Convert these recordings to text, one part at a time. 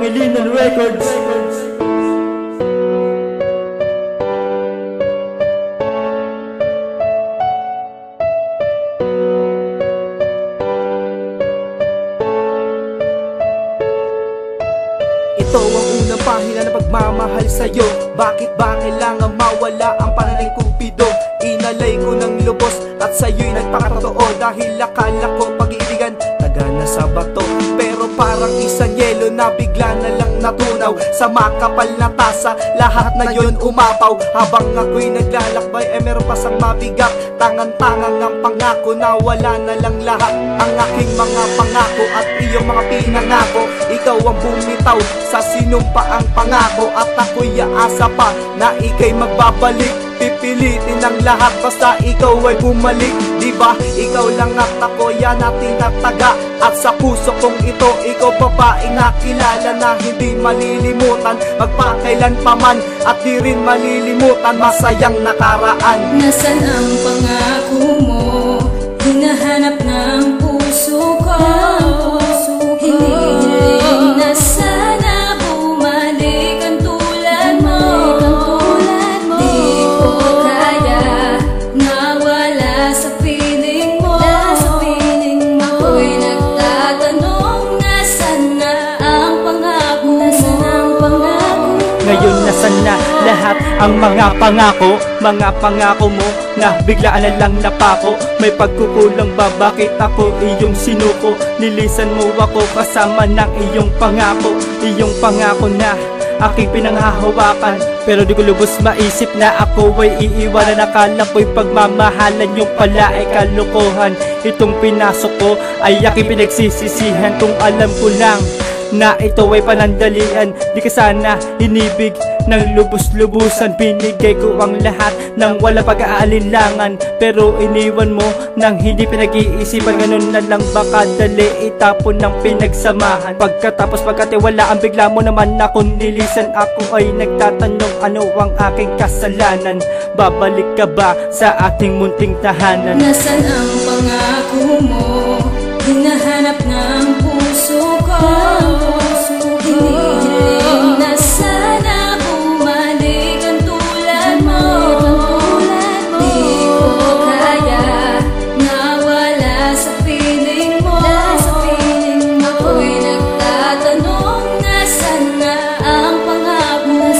Pangilinan Records. Ito ang unang pahina ng pagmamahal sa'yo. Bakit ba kailangan mawala ang pananay kupido? Inalay ko ng lubos at sa'yo'y nagpakatotoo. Dahil akala ko pag-iibigan tagana sa bato, pero parang isang yelo na bigla na lang natunaw. Sa makapal na tasa, lahat na yon umapaw. Habang ako'y naglalakbay, meron pa sang mabigat. Tangan-tangang ang pangako na wala na lang lahat. Ang aking mga pangako at iyong mga pinangako. Ikaw ang bumitaw sa sinumpaang pangako. At ako'y aasa pa na ika'y magbabalik. Pipilitin ang lahat basta ikaw ay bumalik. Diba? Ikaw lang at ako, yan natin tataga. At sa puso kong ito, ikaw babaeng nakilala na hindi malilimutan magpakailan pa man, at di rin malilimutan masayang nakaraan. Nasaan ang pangako mo? Hinahanap ng puso ko. Hinihiling na sana bumalik ang tulad mo. Di ko kaya nawala sa piling mo. Ako'y nagtatanong, nasaan na ang pangako mo? Ngayon nasan na lahat ang mga pangako? Mga pangako mo na biglaan na lang napako. May pagkukulang ba? Bakit ako iyong sinuko? Nilisan mo ako kasama ng iyong pangako. Iyong pangako na aking pinanghahawakan, pero di ko lubos maisip na ako ay iiwanan. Akala ko'y pagmamahalan, yung pala ay kalokohan. Itong pinasok ko ay aking pinagsisisihan. Kung alam ko lang na ito ay panandalian, di ka sana inibig ng lubos-lubusan. Binigay ko ang lahat nang wala pag-aalinlangan, pero iniwan mo nang hindi pinag-iisipan. Ganun na lang baka dali itapon ng pinagsamahan. Pagkatapos pagkatiwalaan, bigla mo naman akong nilisan. Ako ay nagtatanong, ano ang aking kasalanan? Babalik ka ba sa ating munting tahanan? Nasaan ang pangako mo? Hinahanap ng puso ko. Hinihiling na sana bumalik ang tulad mo. Di ko kaya nawala sa piling mo. Ako'y nagtatanong, nasaan na ang pangako mo?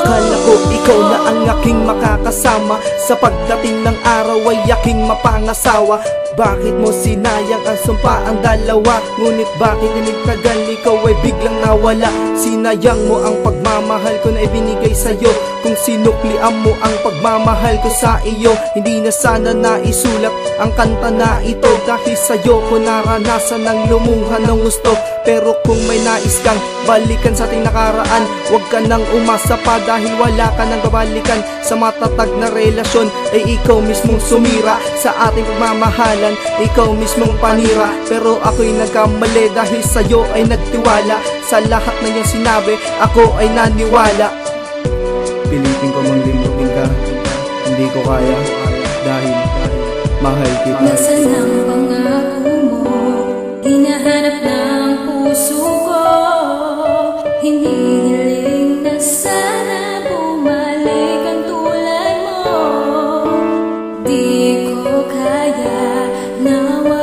Akala ko ikaw na ang aking makakasama. Sa pagdating ng araw ay aking mapangasawa. Bakit mo sinayang ang sumpa ang dalawa? Ngunit bakit nagtagal, ikaw ay biglang nawala? Sinayang mo ang pagmamahal ko na ibinigay sa'yo. Kung sinuklian mo ang pagmamahal ko sa iyo, hindi na sana naisulat ang kanta na ito. Dahil sa'yo ko naranasan ng lumuha ng gusto. Pero kung may nais kang balikan sa ating nakaraan, huwag ka nang umasa pa, dahil wala ka nang babalikan. Sa matatag na relasyon ay ikaw mismong sumira sa ating pagmamahalan. Ikaw mismong panira, pero ako'y nagkamali dahil sa'yo ay nagtiwala. Sa lahat na iyong sinabi, ako ay naniwala. Pilitin ko mang limutin ka, hindi ko kaya, dahil mahal kita. Nasaan ang pangako mo? Hinahanap ng puso ko. Hinihiling na sana bumalik ang tulad mo. Di ko kaya nawala